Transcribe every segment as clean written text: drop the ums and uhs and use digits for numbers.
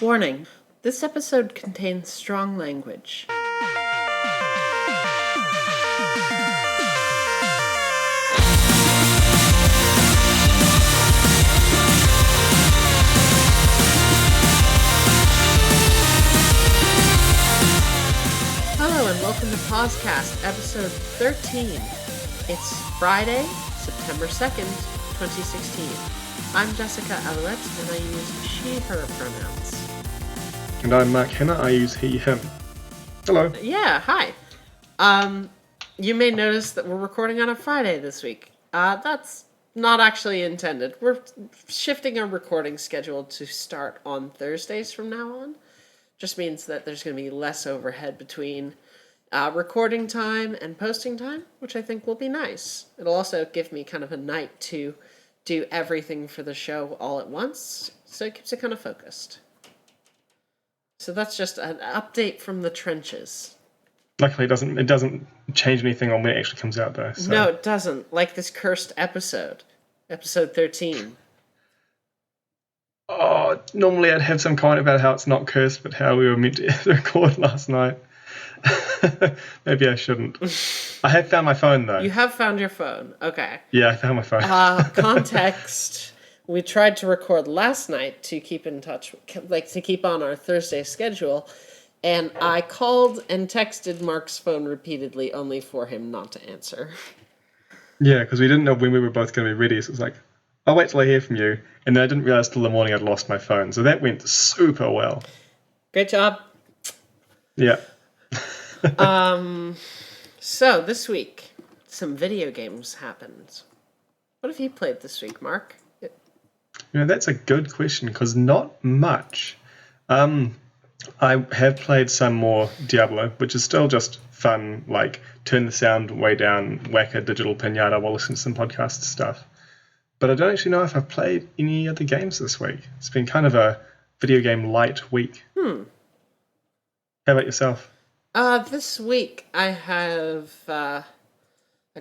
Warning, this episode contains strong language. Hello and welcome to PauseCast, episode 13. It's Friday, September 2nd, 2016. I'm Jessica Alouette, and I use she, her pronouns. And I'm Mark Hanna, I use he, him. Hello. Yeah, hi. You may notice that we're recording on a Friday this week. That's not actually intended. We're shifting our recording schedule to start on Thursdays from now on. Just means that there's going to be less overhead between recording time and posting time, which I think will be nice. It'll also give me kind of a night to do everything for the show all at once, so it keeps it kind of focused. So that's just an update from the trenches. Luckily, it doesn't change anything on when it actually comes out, though. So. No, it doesn't. Like this cursed episode 13. Oh, normally I'd have some comment about how it's not cursed, but how we were meant to record last night. Maybe I shouldn't. I have found my phone, though. You have found your phone. Okay. Yeah, I found my phone. Context. We tried to record last night to keep in touch, like to keep on our Thursday schedule, and I called and texted Mark's phone repeatedly only for him not to answer. Yeah, because we didn't know when we were both going to be ready, so it was like, I'll wait till I hear from you. And then I didn't realize till the morning I'd lost my phone, so that went super well. Great job. Yeah. So this week, some video games happened. What have you played this week, Mark? That's a good question, because not much. I have played some more Diablo, which is still just fun, like turn the sound way down, whack a digital pinata while listening to some podcast stuff. But I don't actually know if I've played any other games this week. It's been kind of a video game light week. How about yourself? This week I have I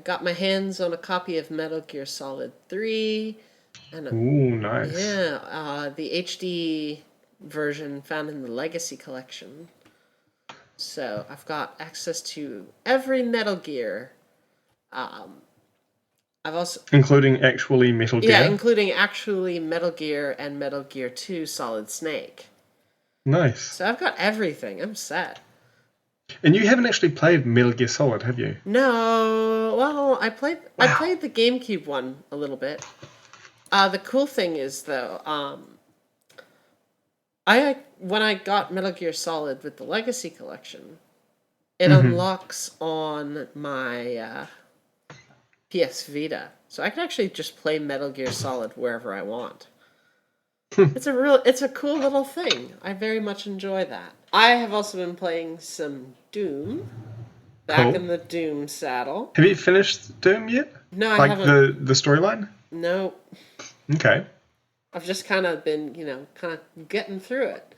got my hands on a copy of Metal Gear Solid 3. Ooh, nice. Yeah, the HD version found in the Legacy Collection. So I've got access to every Metal Gear. I've also... Including actually Metal Gear? Yeah, including actually Metal Gear and Metal Gear 2 Solid Snake. Nice. So I've got everything. I'm set. And you haven't actually played Metal Gear Solid, have you? No. Well, I played the GameCube one a little bit. The cool thing is, though, when I got Metal Gear Solid with the Legacy Collection, it unlocks on my PS Vita, so I can actually just play Metal Gear Solid wherever I want. It's a cool little thing. I very much enjoy that. I have also been playing some Doom, back in the Doom saddle. Have you finished Doom yet? No, I haven't. Like the storyline? No. Okay. I've just kind of been, kind of getting through it.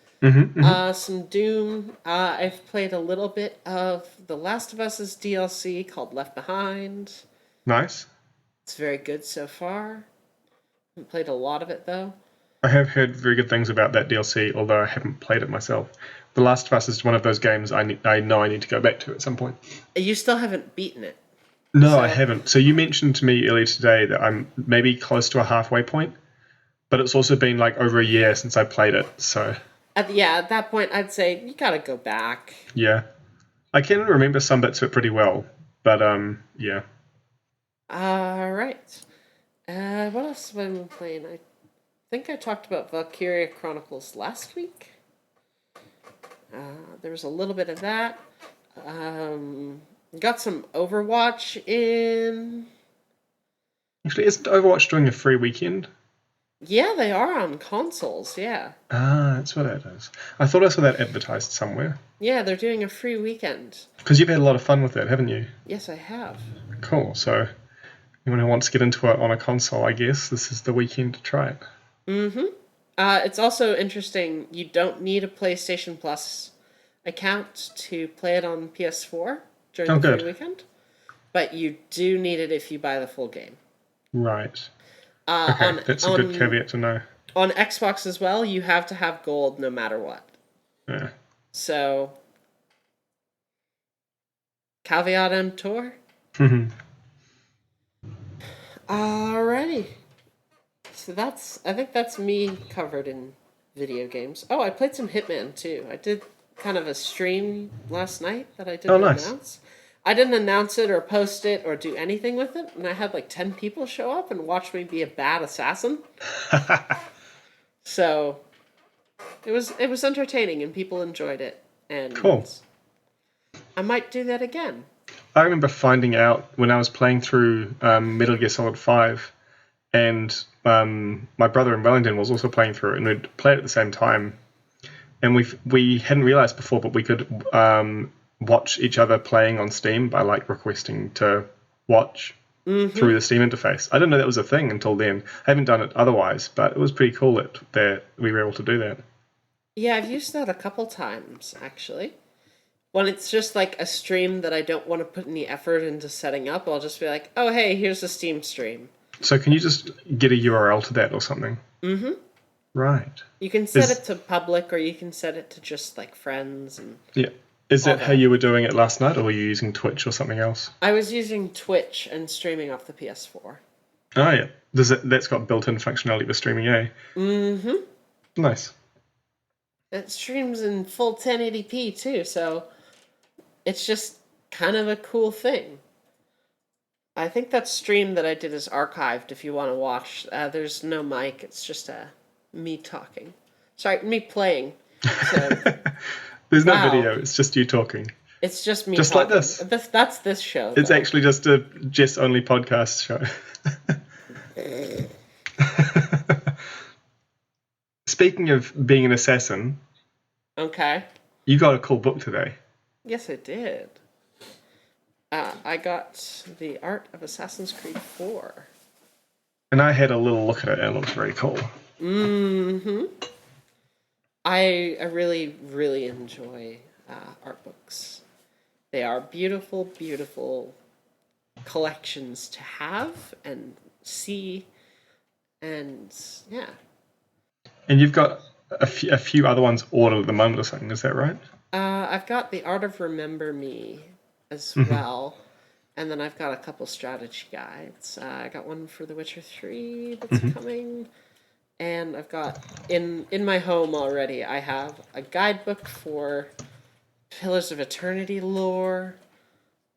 Some Doom. I've played a little bit of The Last of Us's DLC called Left Behind. Nice. It's very good so far. Haven't played a lot of it, though. I have heard very good things about that DLC, although I haven't played it myself. The Last of Us is one of those games I know I need to go back to at some point. You still haven't beaten it? No, I haven't. So you mentioned to me earlier today that I'm maybe close to a halfway point, but it's also been like over a year since I played it, so... At that point, I'd say you gotta go back. Yeah. I can remember some bits of it pretty well, but, yeah. Alright. What else have I been playing? I think I talked about Valkyria Chronicles last week. There was a little bit of that. Got some Overwatch in. Actually, isn't Overwatch doing a free weekend? Yeah, they are on consoles, yeah. Ah, that's what that is. I thought I saw that advertised somewhere. Yeah, they're doing a free weekend. Because you've had a lot of fun with it, haven't you? Yes, I have. Cool, so anyone who wants to get into it on a console, I guess, this is the weekend to try it. It's also interesting, you don't need a PlayStation Plus account to play it on PS4 during the free weekend, but you do need it if you buy the full game. Right. Okay, that's a good caveat to know. On Xbox as well, you have to have gold no matter what. Yeah. So, caveat emptor. Alrighty. So I think that's me covered in video games. Oh, I played some Hitman too. I did kind of a stream last night that I Oh, didn't nice. announce. I didn't announce it or post it or do anything with it, and I had like 10 people show up and watch me be a bad assassin. So, it was entertaining and people enjoyed it, and Cool. I might do that again. I remember finding out when I was playing through Metal Gear Solid 5, and my brother in Wellington was also playing through it, and we'd play it at the same time. And we hadn't realized before, but we could watch each other playing on Steam by like requesting to watch through the Steam interface. I didn't know that was a thing until then. I haven't done it otherwise, but it was pretty cool that we were able to do that. Yeah, I've used that a couple times actually. When it's just like a stream that I don't want to put any effort into setting up, I'll just be like, "Oh, hey, here's a Steam stream." So can you just get a URL to that or something? Mm-hmm. Right. You can set it to public, or you can set it to just like friends and. Yeah. Is all that how you were doing it last night, or were you using Twitch or something else? I was using Twitch and streaming off the PS4. Oh yeah. That's got built-in functionality for streaming, eh? Mm-hmm. Nice. It streams in full 1080p too, so it's just kind of a cool thing. I think that stream that I did is archived if you want to watch. There's no mic, it's just me talking. Sorry, me playing. So, There's no wow. video, it's just you talking. It's just me Just talking. like this. That's this show. It's though. actually just a Jess-only podcast show. Speaking of being an assassin, Okay. you got a cool book today. Yes, I did. I got The Art of Assassin's Creed 4. And I had a little look at it, and it looks very cool. Mm-hmm. I really, really enjoy art books. They are beautiful, beautiful collections to have and see, and yeah. And you've got a few other ones ordered at the moment or something, is that right? I've got The Art of Remember Me as well, and then I've got a couple strategy guides. I got one for The Witcher 3 that's coming, and I've got, in my home already, I have a guidebook for Pillars of Eternity lore,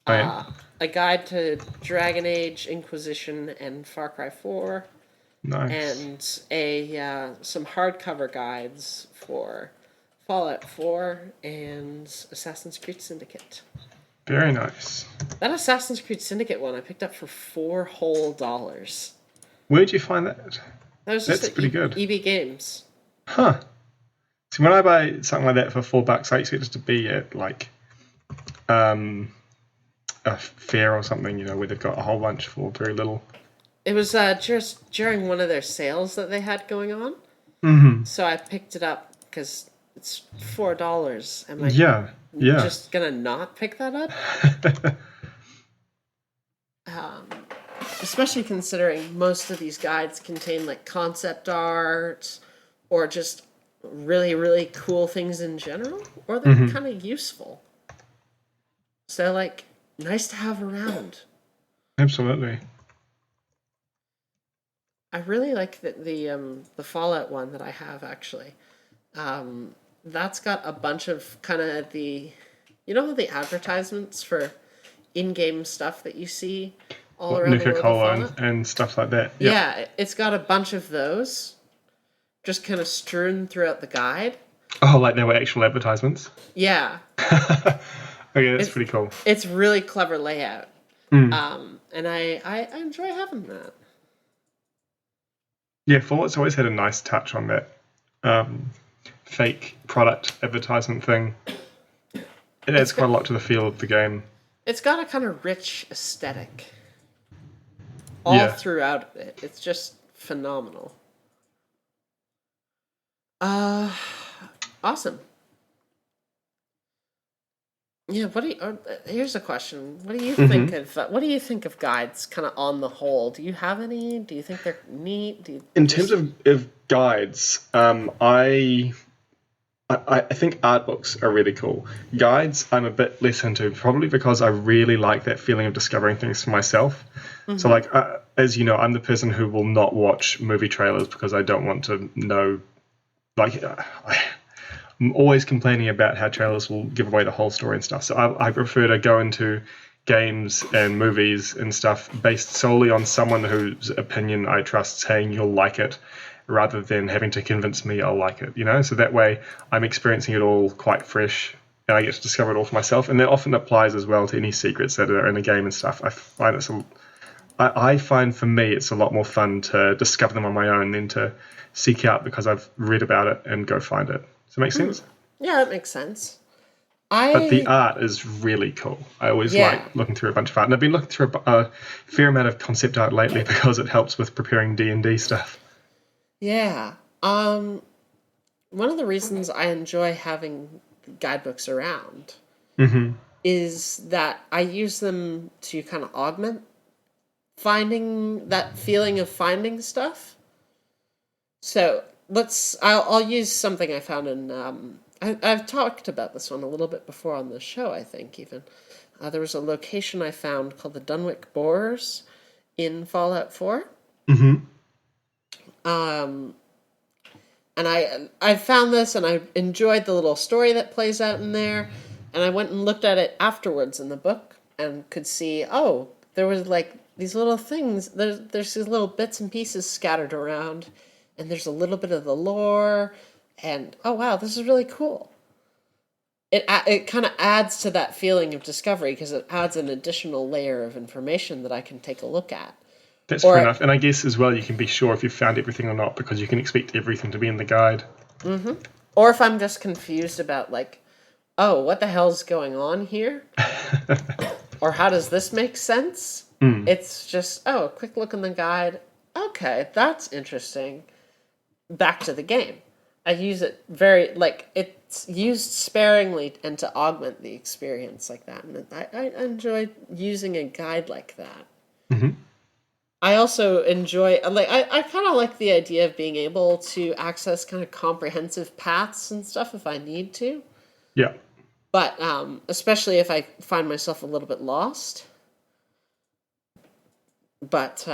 Oh, yeah. a guide to Dragon Age, Inquisition, and Far Cry 4, Nice. and some hardcover guides for Fallout 4 and Assassin's Creed Syndicate. Very nice. That Assassin's Creed Syndicate one I picked up for $4 whole. Where'd you find that? That was just That's at pretty good. EB Games. Huh. See, when I buy something like that for $4, I expect it to be at like a fair or something, where they've got a whole bunch for very little. It was just during one of their sales that they had going on. Mm-hmm. So I picked it up because it's $4. Am I Yeah. just gonna not pick that up? Especially considering most of these guides contain like concept art or just really, really cool things in general, or they're kind of useful. So like nice to have around. Absolutely. I really like the Fallout one that I have actually. That's got a bunch of kind of the advertisements for in-game stuff that you see all around the world of Nuka-Cola Fallout? and stuff like that. Yep. Yeah, it's got a bunch of those just kind of strewn throughout the guide. Oh, like they were actual advertisements? Yeah. Okay, that's pretty cool. It's really clever layout. And I enjoy having that. Yeah, Fallout's always had a nice touch on that fake product advertisement thing. It adds quite a lot to the feel of the game. It's got a kind of rich aesthetic throughout it. It's just phenomenal. Awesome. Yeah, here's a question. What do you think of guides kind of on the whole? Do you have any? Do you think they're neat? In terms of guides. I think art books are really cool. Guides, I'm a bit less into, probably because I really like that feeling of discovering things for myself. So, Mm-hmm. like, as you know, I'm the person who will not watch movie trailers because I don't want to know. Like, I'm always complaining about how trailers will give away the whole story and stuff. So, I prefer to go into games and movies and stuff based solely on someone whose opinion I trust saying you'll like it rather than having to convince me I'll like it, you know? So that way I'm experiencing it all quite fresh and I get to discover it all for myself. And that often applies as well to any secrets that are in a game and stuff. I find for me it's a lot more fun to discover them on my own than to seek out because I've read about it and go find it. Does that make sense? Yeah, that makes sense. But the I art is really cool. I always yeah. like looking through a bunch of art, and I've been looking through a fair amount of concept art lately because it helps with preparing D&D stuff. Yeah. One of the reasons I enjoy having guidebooks around Hmm. is that I use them to kind of augment finding that feeling of finding stuff. So I'll use something I found in I've talked about this one a little bit before on the show, I think even. There was a location I found called the Dunwich Borers in Fallout 4. Hmm. Um, and I found this and I enjoyed the little story that plays out in there. And I went and looked at it afterwards in the book and could see, oh, there was like these little things. There's these little bits and pieces scattered around, and there's a little bit of the lore. And oh wow, this is really cool. It kind of adds to that feeling of discovery because it adds an additional layer of information that I can take a look at. That's fair Or enough. And I guess as well, you can be sure if you've found everything or not because you can expect everything to be in the guide. or if I'm just confused about like, oh, what the hell's going on here? Or how does this make sense? Mm. It's just, oh, a quick look in the guide. Okay, that's interesting. Back to the game. I use it like, it's used sparingly and to augment the experience like that. And I enjoy using a guide like that. Hmm. I also enjoy, like, I kind of like the idea of being able to access kind of comprehensive paths and stuff if I need to. Yeah. But especially if I find myself a little bit lost. But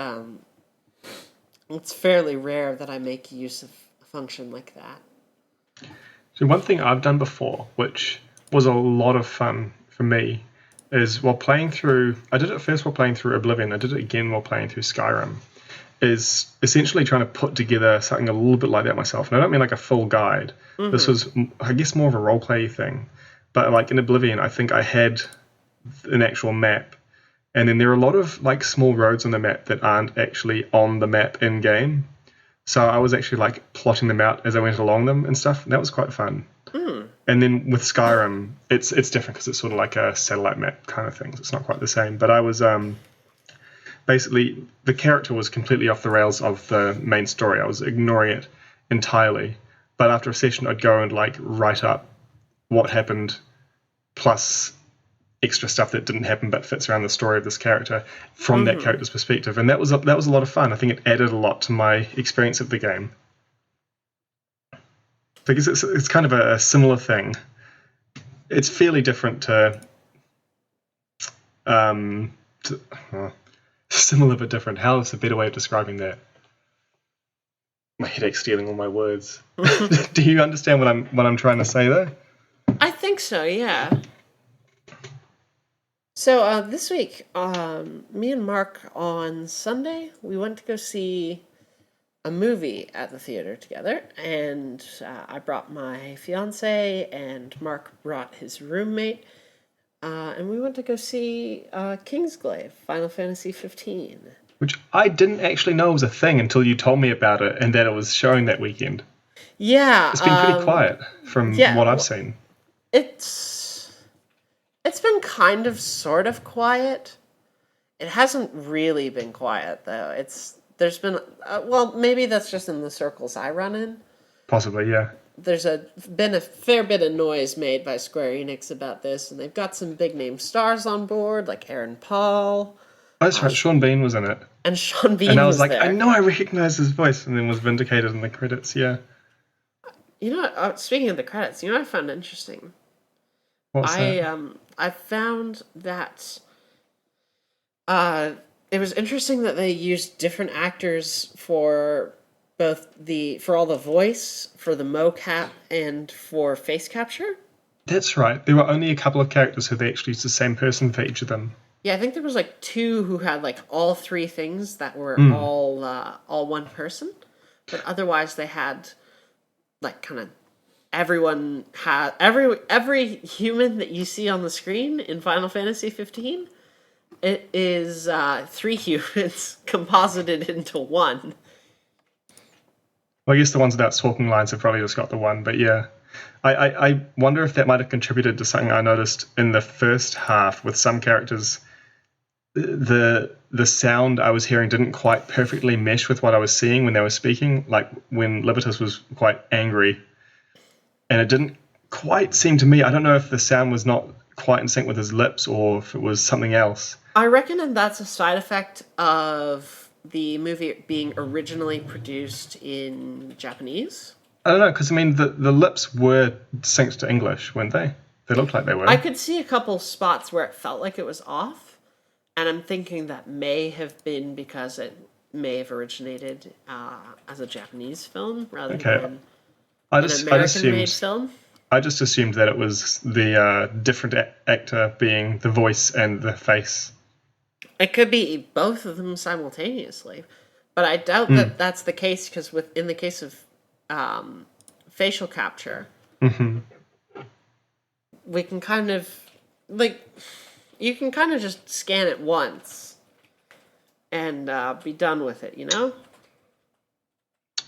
it's fairly rare that I make use of a function like that. So one thing I've done before, which was a lot of fun for me, is while playing through. I did it first while playing through Oblivion. I did it again while playing through Skyrim. Is essentially trying to put together something a little bit like that myself. And I don't mean like a full guide. This Mm-hmm. was, I guess, more of a role play thing. But like in Oblivion, I think I had an actual map, and then there are a lot of like small roads on the map that aren't actually on the map in game. So I was actually like plotting them out as I went along them and stuff. And that was quite fun. Mm. And then with Skyrim, it's different because it's sort of like a satellite map kind of thing. So it's not quite the same. But I was basically the character was completely off the rails of the main story. I was ignoring it entirely. But after a session, I'd go and like write up what happened plus extra stuff that didn't happen but fits around the story of this character from that Mm-hmm. character's perspective, and that was a lot of fun. I think it added a lot to my experience of the game because it's kind of a similar thing. It's fairly different to similar but different. How is a better way of describing that? My headache's stealing all my words. Do you understand what I'm trying to say there? I think so, yeah. So this week, me and Mark on Sunday, we went to go see a movie at the theater together, and I brought my fiance, and Mark brought his roommate, and we went to go see Kingsglaive, Final Fantasy 15. Which I didn't actually know was a thing until you told me about it and that it was showing that weekend. Yeah, It's been pretty quiet from yeah, what I've seen. it's it's been kind of sort of quiet. It hasn't really been quiet though. There's been well, maybe that's just in the circles I run in. Possibly, yeah. There's been a fair bit of noise made by Square Enix about this, and they've got some big name stars on board like Aaron Paul. Oh, that's right. Sean Bean was in it. and Sean And Bean I was was like, I there. know I recognize his voice, and then was vindicated in the credits. Yeah. You know, speaking of the credits, you know what I found interesting? What's that? I found that uh it was interesting that they used different actors for for all the voice, for the mocap, and for face capture. That's right. There were only a couple of characters who they actually used the same person for each of them. Yeah, I think there was like two who had like all three things that were Mm. all one person, but otherwise they had like kind of everyone had every human that you see on the screen in Final Fantasy 15. It is three humans composited into one. Well, I guess the ones without talking lines have probably just got the one, but yeah. I wonder if that might have contributed to something I noticed in the first half with some characters. The sound I was hearing didn't quite perfectly mesh with what I was seeing when they were speaking. Like when Libertas was quite angry, and it didn't quite seem to me. I don't know if the sound was not quite in sync with his lips or if it was something else. I reckon that that's a side effect of the movie being originally produced in Japanese. I don't know because I mean the lips were synced to English, weren't they? They looked like they I were. could see a couple spots where it felt like it was off, and I'm thinking that may have been because it may have originated as a Japanese film rather Okay, than I an just I just American-made assumed film. I just assumed that it was the different actor being the voice and the face. It could be both of them simultaneously, but I doubt Mm. that that's the case because in the case of facial capture, Hmm. we can kind of like you can kind of just scan it once and be done with it. You know.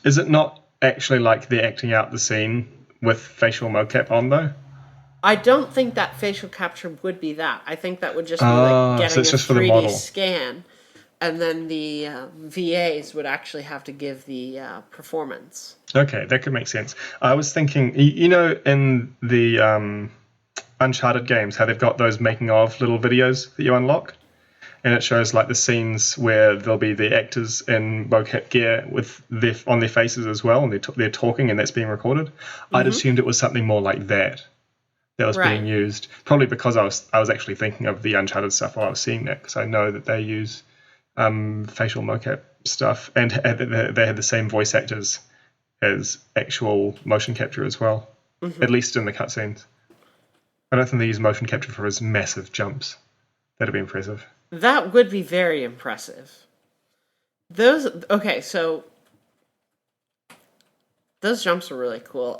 Is it not actually like they're acting out the scene with facial mocap on though? I don't think that facial capture would be that. I think that would just be like Ah, so getting it's a just for the 3D model. scan, and then the VAs would actually have to give the performance. Okay, that could make sense. I was thinking, you know, in the Uncharted games, how they've got those making of little videos that you unlock, and it shows like the scenes where there'll be the actors in mocap gear with their on their faces as well, and they're talking, and that's being recorded. I'd Mm-hmm. assumed it was something more like that was being Right. used. Probably because I was actually thinking of the Uncharted stuff while I was seeing that, because I know that they use facial mocap stuff, and they had the same voice actors as actual motion capture as well, Mm-hmm. at least in the cutscenes. I don't think they use motion capture for his massive jumps. That'd be impressive. That would be very impressive. Those okay, so those jumps are really cool.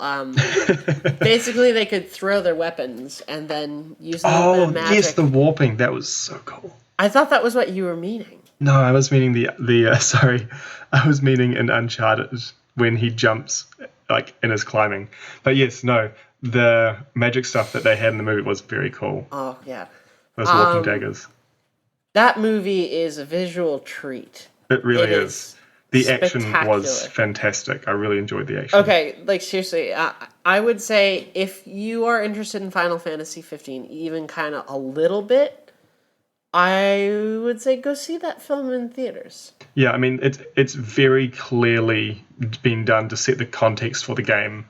Basically, they could throw their weapons and then use a little bit of Oh yes, the magic. warping. That was so cool. I thought that was what you were meaning. No, I was meaning the sorry, I was meaning in Uncharted when he jumps like in his climbing. But yes, no, the magic stuff that they had in the movie was very cool. Oh yeah, Those walking um, daggers. that movie is a visual treat. It It really is. is The action was spectacular. fantastic. I really enjoyed the action. Okay, like seriously, I would say if you are interested in Final Fantasy 15, even kind of a little bit, I would say go see that film in theaters. Yeah, I mean it's very clearly been done to set the context for the game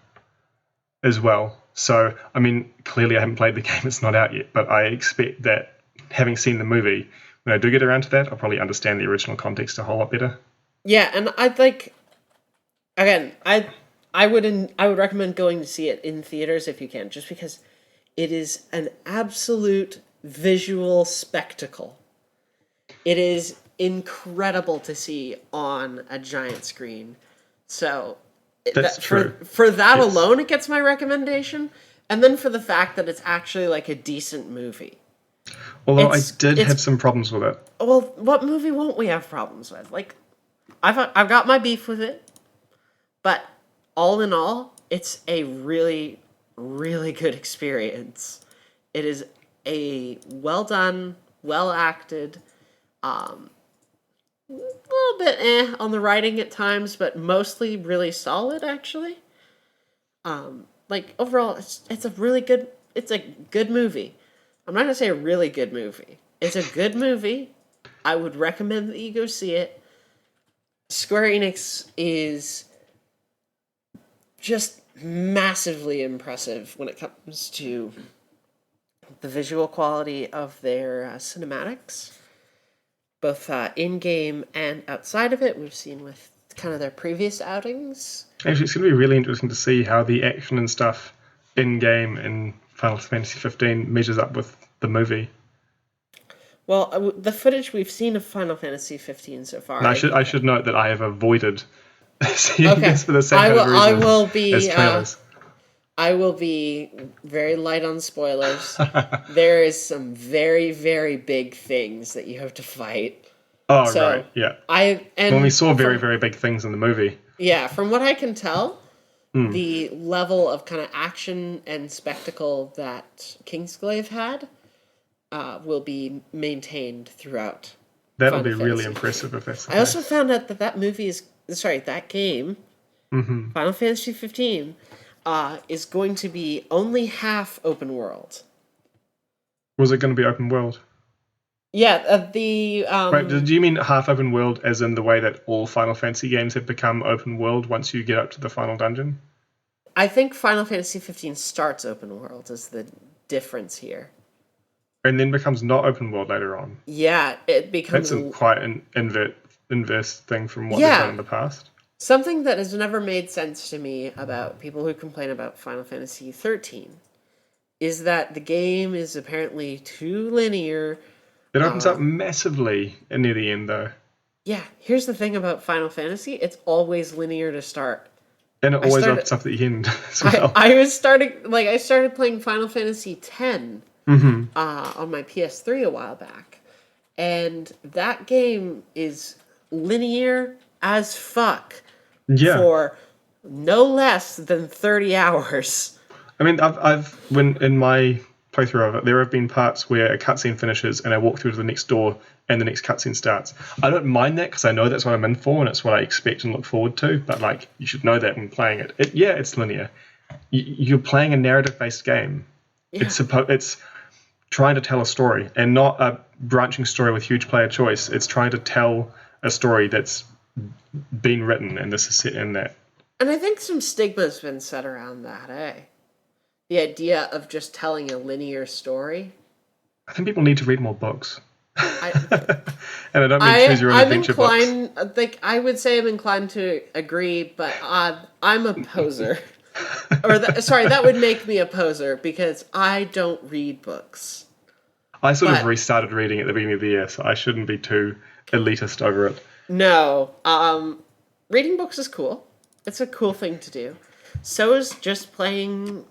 as well. So I mean, clearly I haven't played the game; it's not out yet. But I expect that having seen the movie, when I do get around to that, I'll probably understand the original context a whole lot better. Yeah, and I'd like again, I would recommend going to see it in theaters if you can, just because it is an absolute visual spectacle. It is incredible to see on a giant screen. So That's true. for that Yes. alone, it gets my recommendation, and then for the fact that it's actually like a decent movie. Although I It's did it's have some problems with it. well, what movie won't we have problems with? Like, I've got my beef with it, but all in all, it's a really really good experience. It is a well done, well acted, a little bit on the writing at times, but mostly really solid actually. Like overall, it's a really good it's a good movie. I'm not gonna say a really good movie. It's a good movie. I would recommend that you go see it. Square Enix is just massively impressive when it comes to the visual quality of their cinematics, both in-game and outside of it. We've seen with kind of their previous outings. Actually, it's going to be really interesting to see how the action and stuff in-game in Final Fantasy 15 measures up with the movie. Well, the footage we've seen of Final Fantasy 15 so far. I should note that I have avoided seeing this for the same kind of reason I will be as trailers. I will be very light on spoilers. There is some very, very big things that you have to fight. Oh, so, right, yeah. When we saw very, very big things in the movie. Yeah, from what I can tell, the level of kind of action and spectacle that Kingsglaive had will be maintained throughout. That'll be really impressive if that's the case. I also found out that that game, Final Fantasy 15, is going to be only half open world. Was it going to be open world? Yeah, Wait, did you mean half open world as in the way that all Final Fantasy games have become open world once you get up to the final dungeon? I think Final Fantasy 15 starts open world is the difference here. And then becomes not open world later on. Yeah, it becomes... That's quite an inverse thing from what they've done in the past. Something that has never made sense to me about people who complain about Final Fantasy 13 is that the game is apparently too linear. It opens up massively near the end, though. Yeah, here's the thing about Final Fantasy. It's always linear to start. And it always opens up at the end as well. I started playing Final Fantasy X on my PS3 a while back. And that game is linear as fuck for no less than 30 hours. I mean, when in my playthrough of it, there have been parts where a cutscene finishes and I walk through to the next door and the next cutscene starts. I don't mind that because I know that's what I'm in for and it's what I expect and look forward to. But like, you should know that when playing it. It's linear. You're playing a narrative-based game. Yeah. It's trying to tell a story and not a branching story with huge player choice. It's trying to tell a story that's been written and this is set in that. And I think some stigma's been set around that, the idea of just telling a linear story. I think people need to read more books. And I don't mean choose your own adventure books. I would say I'm inclined to agree, but I'm a poser. That would make me a poser because I don't read books. I sort of restarted reading at the beginning of the year, so I shouldn't be too elitist over it. No. Reading books is cool. It's a cool thing to do. So is just playing,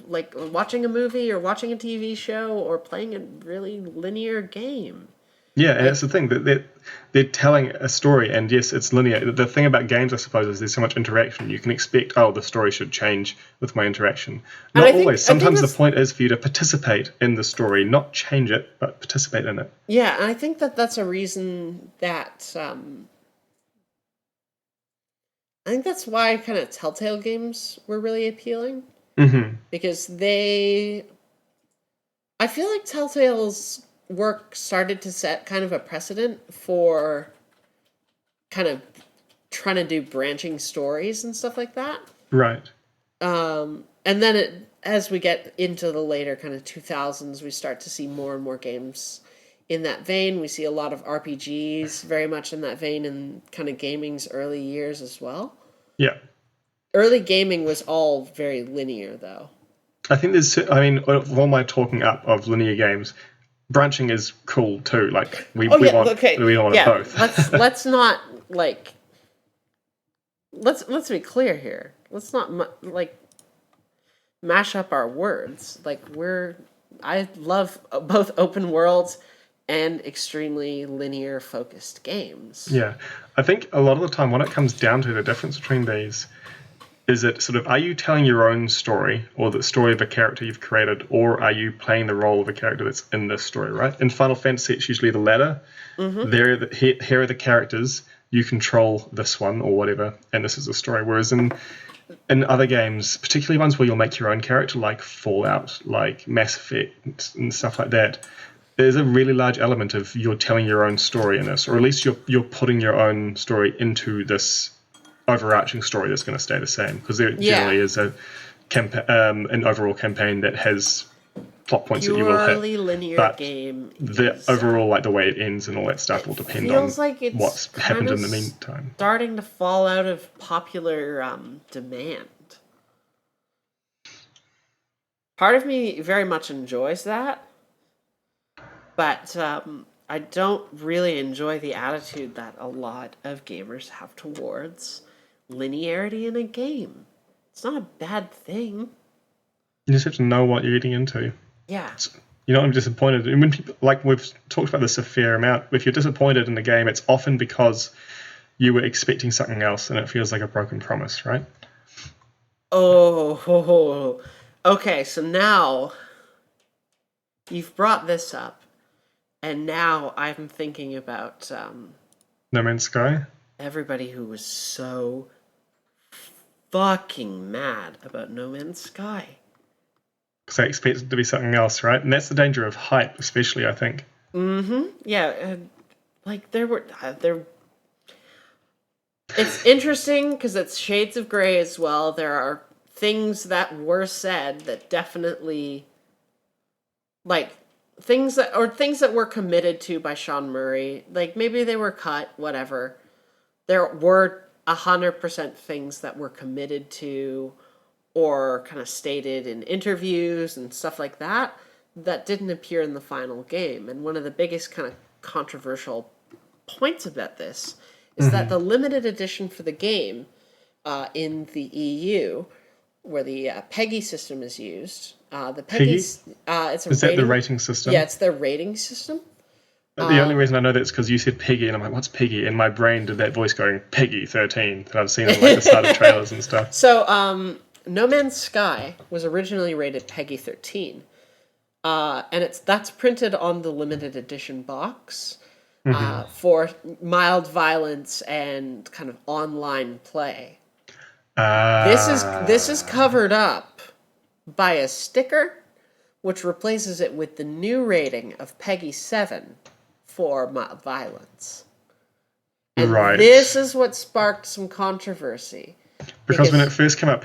like watching a movie or watching a TV show or playing a really linear game. Yeah, and that's the thing, that they're telling a story, and yes, it's linear. The thing about games, I suppose, is there's so much interaction. You can expect, the story should change with my interaction. Not always. Sometimes the point is for you to participate in the story, not change it, but participate in it. Yeah, and I think that's a reason that... I think that's why kind of Telltale games were really appealing. Mm-hmm. Because I feel like Telltale's work started to set kind of a precedent for kind of trying to do branching stories and stuff like that. Right. And then as we get into the later kind of 2000s, we start to see more and more games in that vein. We see a lot of RPGs very much in that vein in kind of gaming's early years as well. Yeah. Early gaming was all very linear, though. I think all my talking up of linear games, branching is cool too. Like we want it both. let's not like let's be clear here. Let's not mash up our words. I love both open worlds and extremely linear focused games. Yeah. I think a lot of the time when it comes down to the difference between these is it sort of, are you telling your own story or the story of a character you've created, or are you playing the role of a character that's in this story, right? In Final Fantasy, it's usually the latter. Mm-hmm. Here are the characters, you control this one or whatever, and this is the story. Whereas in other games, particularly ones where you'll make your own character, like Fallout, like Mass Effect and stuff like that, there's a really large element of you're telling your own story in this, or at least you're putting your own story into this overarching story that's going to stay the same, because there generally is an overall campaign that has plot points that you will Purely hit, linear but game the is, overall, like the way it ends and all that stuff, will depend on feels like it's what's happened kinda in the meantime. starting to fall out of popular demand. Part of me very much enjoys that, but I don't really enjoy the attitude that a lot of gamers have towards linearity in a game. It's not a bad thing. You just have to know what you're getting into. Yeah. You know, I'm disappointed. And when people, like we've talked about this a fair amount, if you're disappointed in the game, it's often because you were expecting something else and it feels like a broken promise, right? Oh, okay. So now you've brought this up, and now I'm thinking about No Man's Sky? everybody who was so fucking mad about No Man's Sky. Because they expect it to be something else, right? And that's the danger of hype, especially, I think. Yeah, like there. It's interesting because it's shades of gray as well. There are things that were said that definitely, like things that were committed to by Sean Murray. Like maybe they were cut, whatever. There were 100% things that were committed to, or kind of stated in interviews and stuff like that, that didn't appear in the final game. And one of the biggest kind of controversial points about this is that the limited edition for the game in the EU, where the PEGI system is used, the PEGI, it's a is rating, that the rating system? Yeah, it's their rating system. The only reason I know that is because you said Peggy, and I'm like, what's Peggy? And my brain did that voice going, Peggy 13, that I've seen in like the start of trailers and stuff. So, No Man's Sky was originally rated PEGI 13, and that's printed on the limited edition box for mild violence and kind of online play. This is covered up by a sticker, which replaces it with the new rating of PEGI 7 for mild violence. And this is what sparked some controversy. Because when it first came out,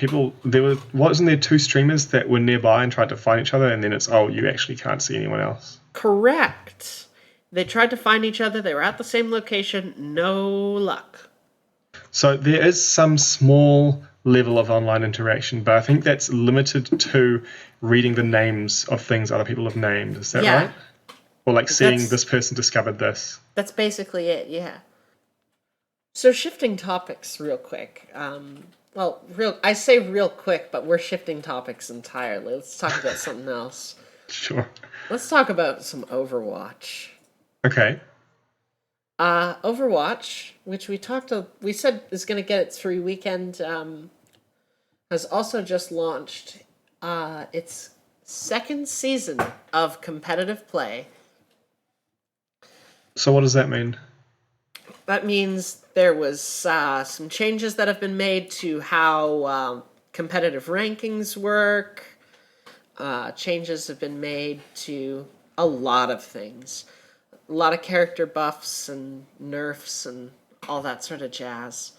wasn't there two streamers that were nearby and tried to find each other, and then it's, oh, you actually can't see anyone else. Correct. They tried to find each other. They were at the same location. No luck. So there is some small level of online interaction, but I think that's limited to reading the names of things other people have named. Is that right? Or like seeing this person discovered this. That's basically it, yeah. So shifting topics real quick. I say real quick, but we're shifting topics entirely. Let's talk about something else. Sure. Let's talk about some Overwatch. Okay. Overwatch, which we said is going to get its free weekend, has also just launched its second season of competitive play. So what does that mean? That means there was some changes that have been made to how competitive rankings work. Changes have been made to a lot of things. A lot of character buffs and nerfs and all that sort of jazz.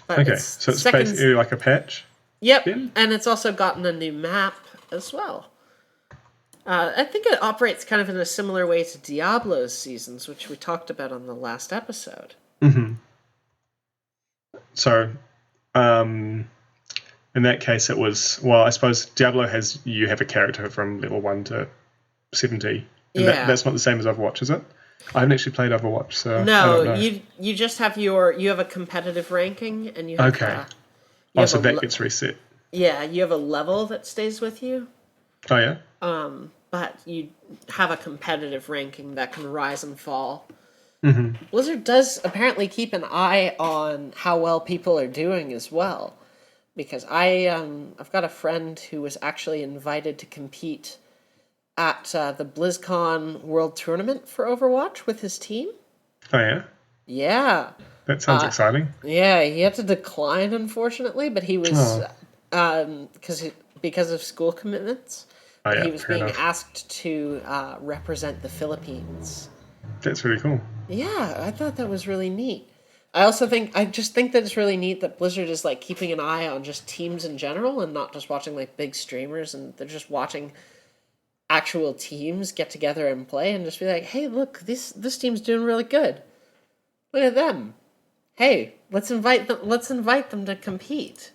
But so it's basically like a patch? Yep, and it's also gotten a new map as well. I think it operates kind of in a similar way to Diablo's seasons, which we talked about on the last episode. Mm-hmm. So, in that case, it was, well, I suppose Diablo you have a character from level 1 to 70. And that's not the same as Overwatch, is it? I haven't actually played Overwatch, so no, I don't know. you just have you have a competitive ranking, and you have so that gets reset. Yeah, you have a level that stays with you. Oh yeah. But you have a competitive ranking that can rise and fall. Mm-hmm. Blizzard does apparently keep an eye on how well people are doing as well, because I've got a friend who was actually invited to compete at the BlizzCon World Tournament for Overwatch with his team. Oh yeah. Yeah. That sounds exciting. Yeah, he had to decline, unfortunately, but he was because of school commitments. Oh, and he yeah, was fair being enough. asked to represent the Philippines. That's really cool. Yeah, I thought that was really neat. I just think that it's really neat that Blizzard is like keeping an eye on just teams in general and not just watching like big streamers, and they're just watching actual teams get together and play and just be like, "Hey, look, this team's doing really good. Look at them. Hey, let's invite them to compete."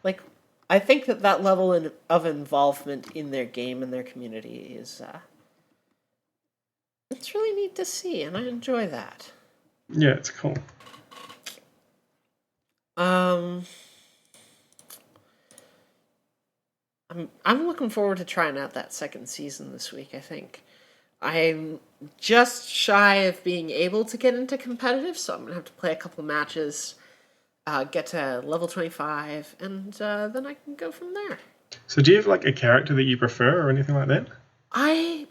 Like, I think that level of involvement in their game and their community is it's really neat to see, and I enjoy that. Yeah, it's cool. Um, I'm looking forward to trying out that second season this week. I think I'm just shy of being able to get into competitive, so I'm gonna have to play a couple matches, get to level 25, and then I can go from there. So do you have like a character that you prefer or anything like that? I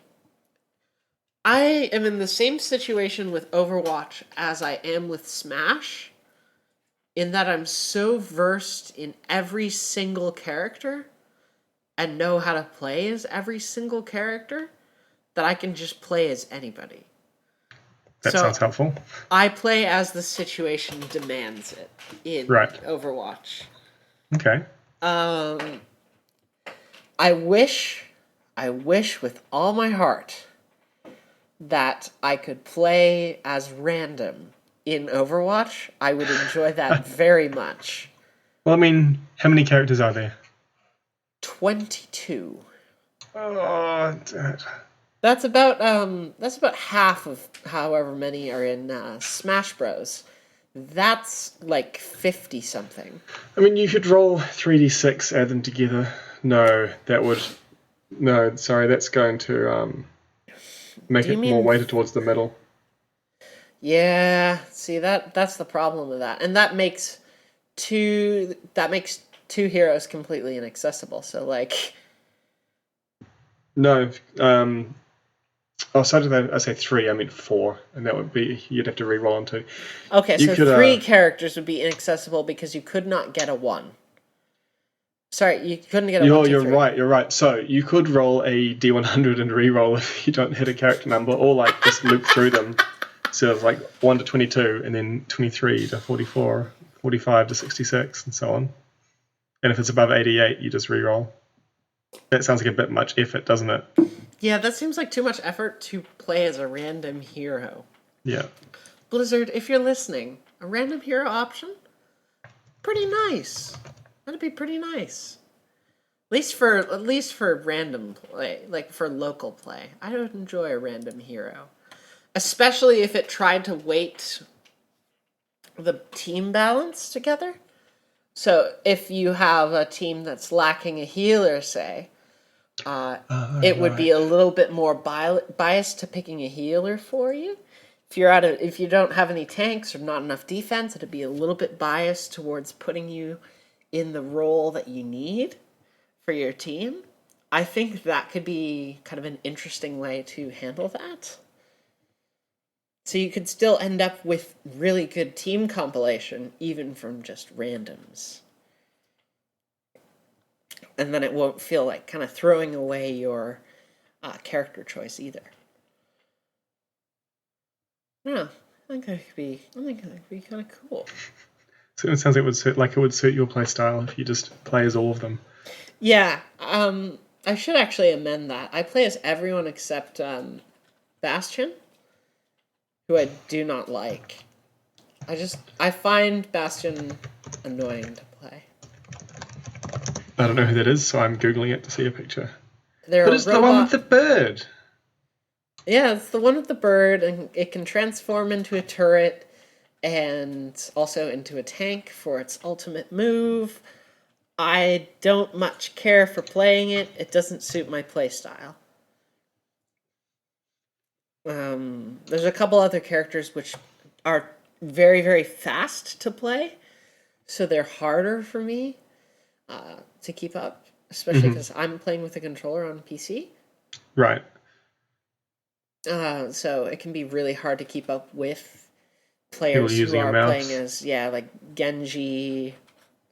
I am in the same situation with Overwatch as I am with Smash, in that I'm so versed in every single character and know how to play as every single character that I can just play as anybody. That So sounds helpful. I play as the situation demands it in Right. Overwatch. Okay. Um, I wish, I wish with all my heart that I could play as random in Overwatch. I would enjoy that very much. Well, I mean, how many characters are there? 22. Oh, That's about half of however many are in Smash Bros. That's like 50 something. I mean, you could roll 3d6, add them together. No, that would. No, sorry, that's going to make Do you it more mean weighted towards the middle. Yeah, see that's the problem with that. And that makes two heroes completely inaccessible. So like No, oh, sorry, did I say three? I meant four, and that would be you'd have to re-roll on two. okay, You so could, three characters would be inaccessible because you could not get a 1. Sorry, you couldn't get a one, two, you're three. right, you're right. So you could roll a d100 and re-roll if you don't hit a character number, or like just loop through them. So it's like 1 to 22, and then 23 to 44, 45 to 66, and so on. And if it's above 88, you just re-roll. That sounds like a bit much effort, doesn't it? Yeah, that seems like too much effort to play as a random hero. Yeah. Blizzard, if you're listening, a random hero option? Pretty nice. That'd be pretty nice. At least for random play, like for local play. I would enjoy a random hero. Especially if it tried to weight the team balance together. So if you have a team that's lacking a healer, say, it would be Right. a little bit more biased to picking a healer for you. If you don't have any tanks or not enough defense, it'd be a little bit biased towards putting you in the role that you need for your team. I think that could be kind of an interesting way to handle that. So you could still end up with really good team compilation, even from just randoms. And then it won't feel like kind of throwing away your character choice either. Yeah, I think that could be kind of cool. So it sounds like it would suit your play style if you just play as all of them. Yeah, I should actually amend that. I play as everyone except Bastion, who I do not like. I find Bastion annoying to play. I don't know who that is, so I'm googling it to see a picture. They're But a it's the one with robot. the bird. Yeah, it's the one with the bird, and it can transform into a turret and also into a tank for its ultimate move. I don't much care for playing it. It doesn't suit my playstyle. There's a couple other characters which are very, very fast to play, so they're harder for me to keep up, especially because I'm playing with a controller on PC. Right. So it can be really hard to keep up with People players who using a are playing mouse. as, yeah, like Genji,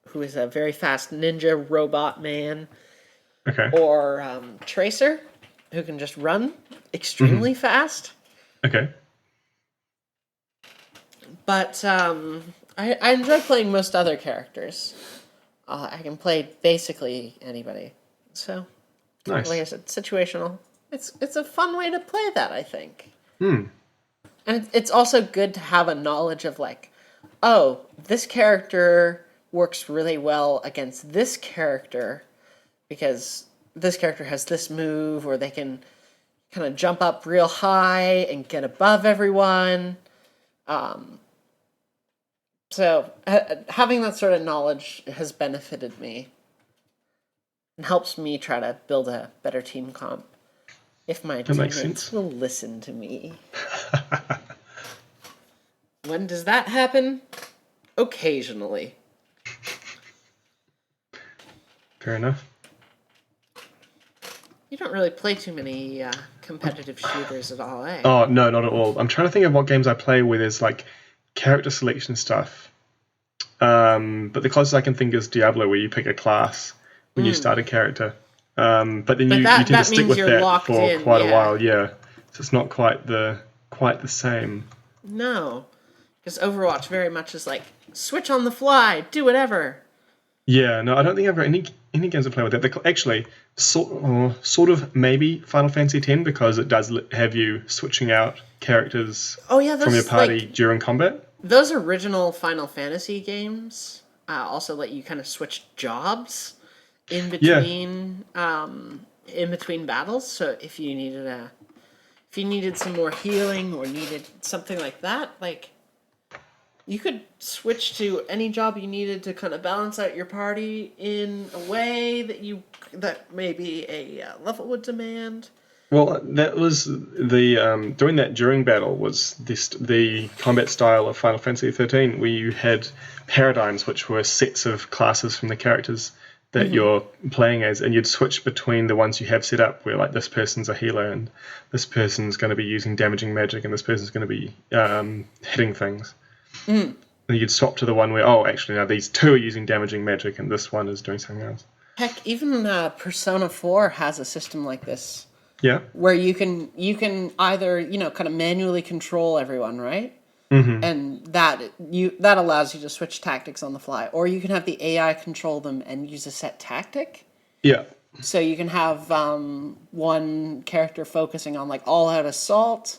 who is a very fast ninja robot man. Okay. or Tracer, who can just run extremely fast. Okay. But I enjoy playing most other characters. I can play basically anybody. So, like I Nice. said, situational. It's a fun way to play that, I think. Hmm. And it's also good to have a knowledge of like, oh, this character works really well against this character because this character has this move, or they can kind of jump up real high and get above everyone. So having that sort of knowledge has benefited me and helps me try to build a better team comp if my That makes teammates sense. will listen to me. When does that happen? Occasionally. Fair enough. You don't really play too many competitive shooters at all, eh? Oh, no, not at all. I'm trying to think of what games I play where there's like character selection stuff. But the closest I can think is Diablo, where you pick a class when you start a character. But then But you tend to stick means with you're that locked for in, quite a yeah. while, yeah. So it's not quite the same. No. Because Overwatch very much is like, switch on the fly, do whatever. Yeah, no, I don't think I've got any games to play with that. Actually, sort of maybe Final Fantasy X, because it does have you switching out characters Oh yeah, from your those party like during combat. those original Final Fantasy games also let you kind of switch jobs in Yeah, between battles. So if you needed some more healing or needed something like that, like you could switch to any job you needed to kind of balance out your party in a way that maybe a level would demand. well, that was the doing that during battle was the combat style of Final Fantasy 13, where you had paradigms, which were sets of classes from the characters that you're playing as, and you'd switch between the ones you have set up, where like this person's a healer and this person's going to be using damaging magic and this person's going to be hitting things. And you'd swap to the one where, oh, actually now these two are using damaging magic and this one is doing something else. Heck, even Persona 4 has a system like this Yeah. where you can either, kind of manually control everyone, right? And that allows you to switch tactics on the fly, or you can have the AI control them and use a set tactic. Yeah. So you can have one character focusing on like all out assault,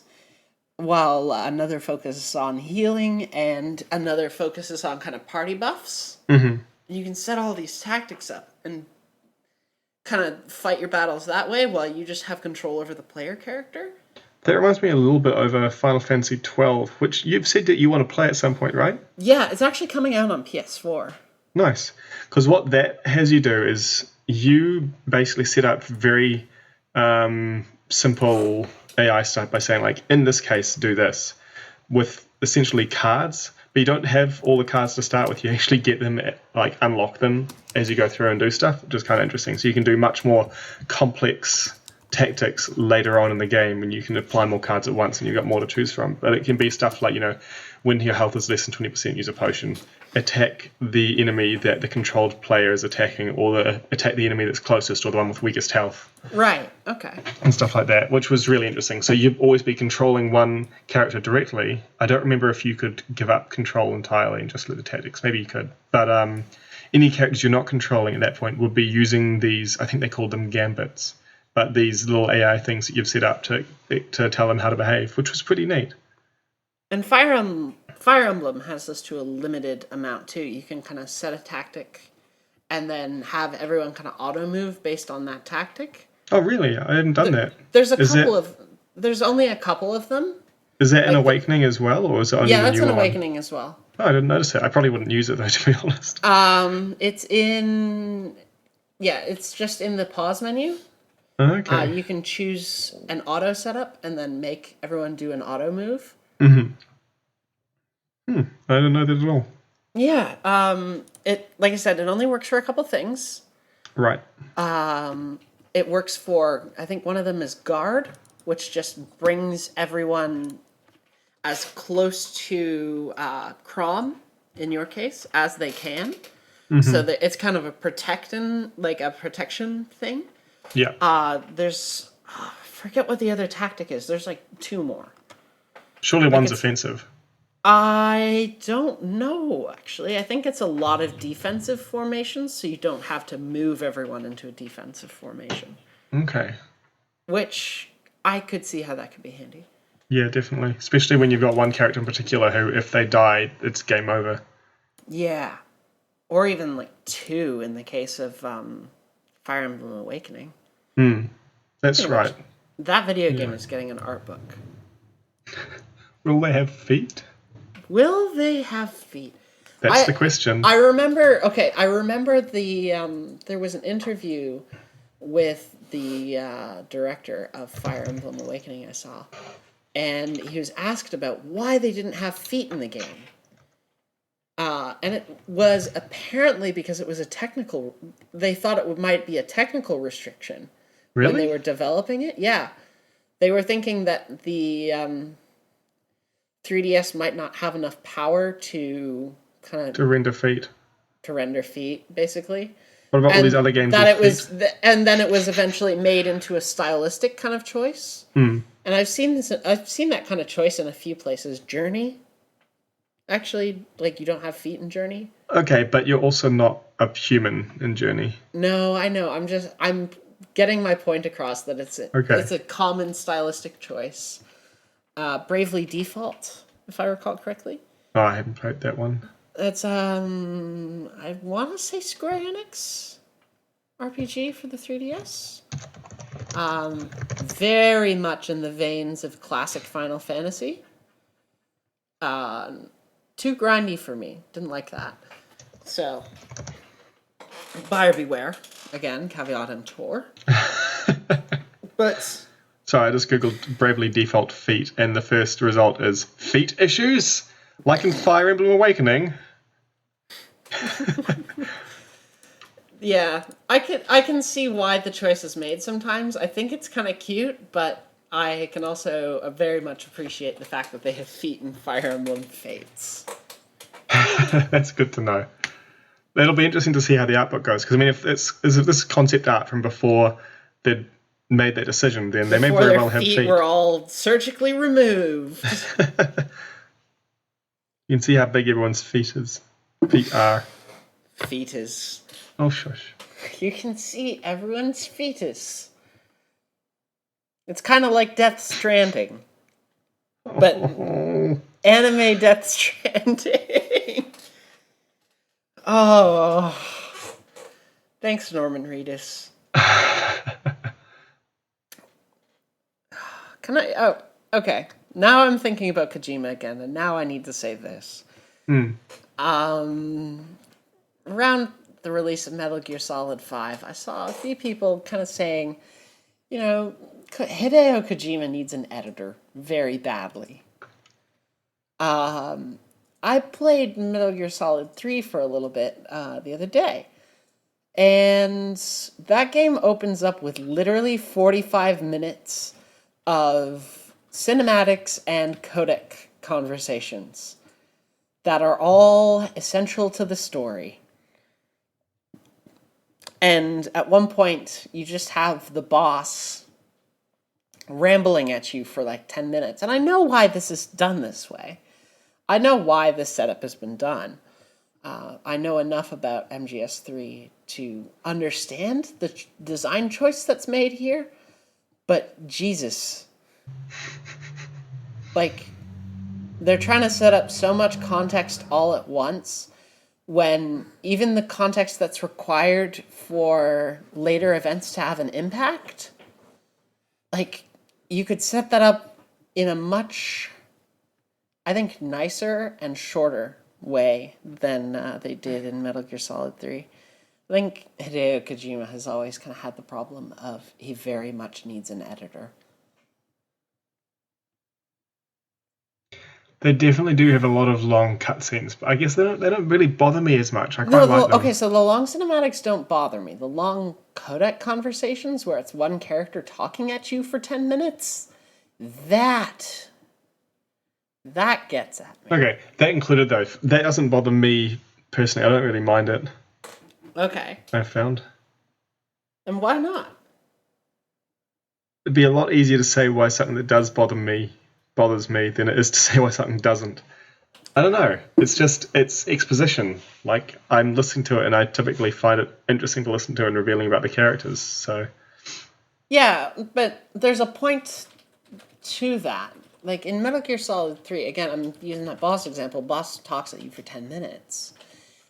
while another focuses on healing, and another focuses on kind of party buffs. And you can set all these tactics up and kind of fight your battles that way while you just have control over the player character. That reminds me a little bit over Final Fantasy 12, which you've said that you want to play at some point, right? Yeah, it's actually coming out on PS4. Nice. Because what that has you do is you basically set up very simple AI stuff by saying, like, in this case, do this with essentially cards, but you don't have all the cards to start with. You actually get them, like, unlock them as you go through and do stuff, which is kind of interesting. So you can do much more complex tactics later on in the game when you can apply more cards at once and you've got more to choose from. But it can be stuff like, when your health is less than 20%, use a potion. Attack the enemy that the controlled player is attacking, or attack the enemy that's closest, or the one with weakest health. Right, okay. And stuff like that, which was really interesting. So you'd always be controlling one character directly. I don't remember if you could give up control entirely and just let the tactics. Maybe you could. But any characters you're not controlling at that point would be using these, I think they called them gambits, but these little AI things that you've set up to tell them how to behave, which was pretty neat. And Fire Emblem has this to a limited amount too. You can kind of set a tactic and then have everyone kind of auto move based on that tactic. Oh, really? I hadn't done that. There's only a couple of them. Is that an Awakening as well, or is it only the new one? Yeah, that's an Awakening as well. Oh, I didn't notice it. I probably wouldn't use it though, to be honest. It's just in the pause menu. Okay. You can choose an auto setup and then make everyone do an auto move. I didn't know that at all. Yeah. It, like I said, it only works for a couple things. Right. It works for, I think one of them is Guard, which just brings everyone as close to Crom, in your case, as they can. So that it's kind of a protection thing. Yeah. There's I forget what the other tactic is. There's like 2 more. Surely Like one's it's offensive. I don't know, actually. I think it's a lot of defensive formations, so you don't have to move everyone into a defensive formation, Okay. which I could see how that could be handy. Yeah, definitely. Especially when you've got one character in particular who, if they die, it's game over. Yeah. Or even like 2 in the case of Fire Emblem Awakening. That's Pretty much. right. That video game Yeah. is getting an art book. Will they have feet? Will they have feet? That's the question. I remember. Okay, I remember there was an interview with the director of Fire Emblem Awakening I saw, and he was asked about why they didn't have feet in the game. And it was apparently because it was a technical. They thought might be a technical restriction when they Really? were developing it. Yeah, they were thinking that the 3DS might not have enough power to kind of To render feet. to render feet, basically. What about all these And other games that with it was, feet? and then it was eventually made into a stylistic kind of choice. And I've seen this. I've seen that kind of choice in a few places. Journey, actually, like you don't have feet in Journey. Okay, but you're also not a human in Journey. No, I know. I'm getting my point across that Okay. it's a common stylistic choice. Bravely Default, if I recall correctly. Oh, I haven't played that one. It's I want to say Square Enix RPG for the 3DS. Very much in the veins of classic Final Fantasy. Too grindy for me. Didn't like that. So, buyer beware. Again, caveat emptor. But Sorry, I just googled Bravely Default feet, and the first result is feet issues? Like in Fire Emblem Awakening? yeah, I can see why the choice is made sometimes. I think it's kind of cute, but I can also very much appreciate the fact that they have feet in Fire Emblem Fates. That's good to know. It'll be interesting to see how the art book goes, because I mean, if this concept art from before they'd made that decision, then they may Before very their well have feet feet. were all surgically removed. You can see how big everyone's feet are. Fetus. Oh, shush. You can see everyone's fetus. It's kind of like Death Stranding, but anime Death Stranding. Oh, thanks, Norman Reedus. Can I? Oh, okay. Now I'm thinking about Kojima again, and now I need to say this. Around the release of Metal Gear Solid 5, I saw a few people kind of saying, you know, Hideo Kojima needs an editor very badly. I played Metal Gear Solid 3 for a little bit the other day. And that game opens up with literally 45 minutes of cinematics and codec conversations that are all essential to the story. And at one point, you just have the boss rambling at you for like 10 minutes. And I know why this is done this way. I know why this setup has been done. I know enough about MGS3 to understand the design choice that's made here. But Jesus. Like, they're trying to set up so much context all at once when even the context that's required for later events to have an impact, like, you could set that up in a much, I think, nicer and shorter way than they did in Metal Gear Solid 3. I think Hideo Kojima has always kind of had the problem of he very much needs an editor. They definitely do have a lot of long cutscenes, but I guess they don't really bother me as much. I quite No, like them. okay, so the long cinematics don't bother me. The long codec conversations where it's one character talking at you for 10 minutes, that gets at me. Okay, that included though. That doesn't bother me personally. I don't really mind it. Okay. I found. And why not? it'd be a lot easier to say why something that does bothers me than it is to say why something doesn't. I don't know. It's exposition. Like, I'm listening to it, and I typically find it interesting to listen to and revealing about the characters. So, Yeah, but there's a point to that. Like in Metal Gear Solid 3, again, I'm using that boss example. Boss talks at you for 10 minutes.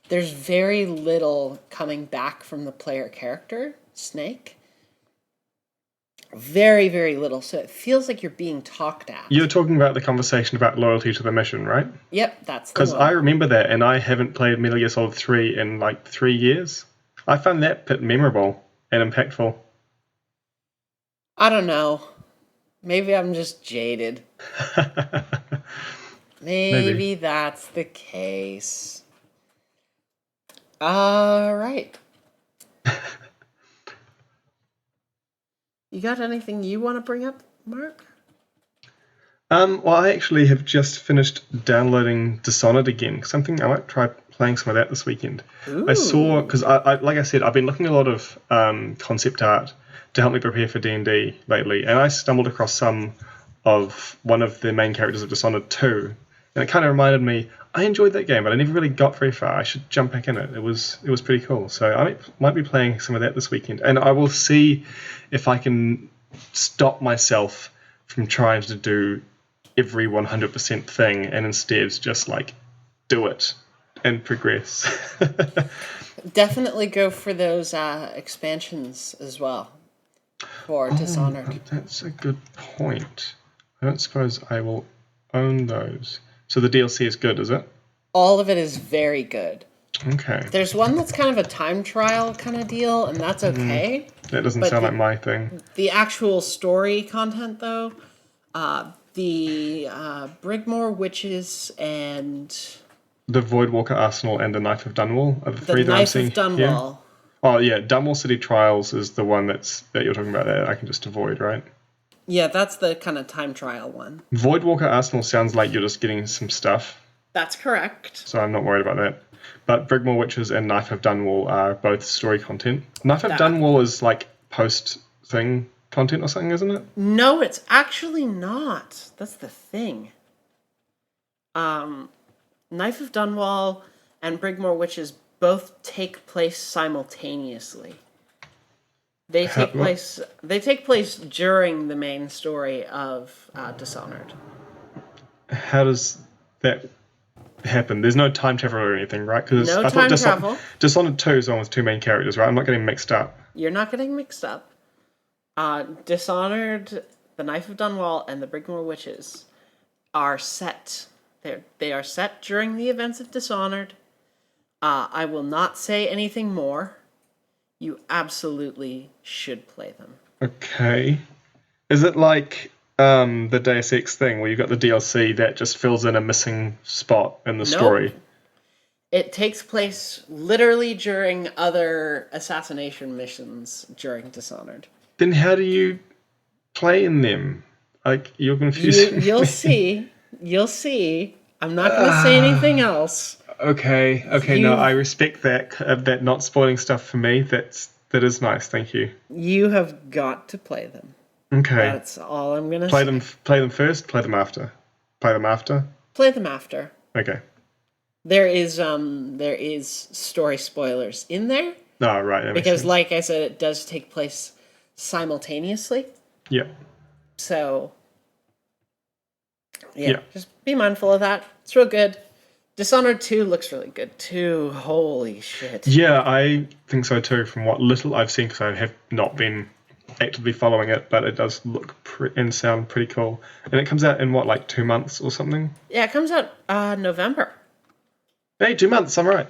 There's very little coming back from the player character, Snake. Very, very little. So it feels like you're being talked at. you're talking about the conversation about loyalty to the mission, right? Yep, that's the Because one. I remember that, and I haven't played Metal Gear Solid 3 in like 3 years. I found that bit memorable and impactful. I don't know. Maybe I'm just jaded. Maybe that's the case. All right. You got anything you want to bring up, Mark? Well, I actually have just finished downloading Dishonored again. Something I might try playing some of that this weekend. Ooh. I saw, because I like I said, I've been looking at a lot of concept art to help me prepare for D&D lately, and I stumbled across some of one of the main characters of Dishonored 2, and it kind of reminded me, I enjoyed that game, but I never really got very far. I should jump back in it. It was pretty cool. So I might be playing some of that this weekend, and I will see if I can stop myself from trying to do every 100% thing and instead just like do it and progress. Definitely go for those expansions as well for Dishonored. That's a good point. I don't suppose I will own those. So the DLC is good, is it? All of it is very good. Okay. There's one that's kind of a time trial kind of deal, and that's okay. That doesn't But sound like my thing. The actual story content, though, the Brigmore Witches and The Voidwalker Arsenal and the Knife of Dunwall are the the three that I'm Knife seeing of Dunwall. here. Oh yeah, Dunwall City Trials is the one that you're talking about that I can just avoid, right? Yeah, that's the kind of time trial one. Voidwalker Arsenal sounds like you're just getting some stuff, That's correct. so I'm not worried about that. But Brigmore Witches and Knife of Dunwall are both story content. Knife of Dunwall is like post-thing content or something, isn't it? No, it's actually not. That's the thing. Knife of Dunwall and Brigmore Witches both take place simultaneously. They take place during the main story of Dishonored. How does that happen? There's no time travel or anything, right? Because No time travel. Dishonored 2 is the one with two main characters, right? I'm not getting mixed up. You're not getting mixed up. Dishonored, the Knife of Dunwall, and the Brigmore Witches are set. They are set during the events of Dishonored. I will not say anything more. You absolutely should play them. Okay. Is it like the Deus Ex thing where you've got the DLC that just fills in a missing spot in the story? It takes place literally during other assassination missions during Dishonored. Then how do you play in them? Like, you're confusing You'll me. see. You'll see. I'm not going to say anything else. Okay, no, I respect that not spoiling stuff for me. That is nice, thank you. You have got to play them. Okay. That's all I'm going to say. Play them first, play them after. Play them after? Play them after. Okay. There is story spoilers in there. Oh, right. That makes Because sense. like I said, it does take place simultaneously. Yeah. So Yeah. just be mindful of that. It's real good. Dishonored 2 looks really good too. Holy shit. Yeah, I think so too, from what little I've seen, because I have not been actively following it, but it does look and sound pretty cool. And it comes out in what, like 2 months or something? Yeah, it comes out November. Hey, 2 months, I'm right.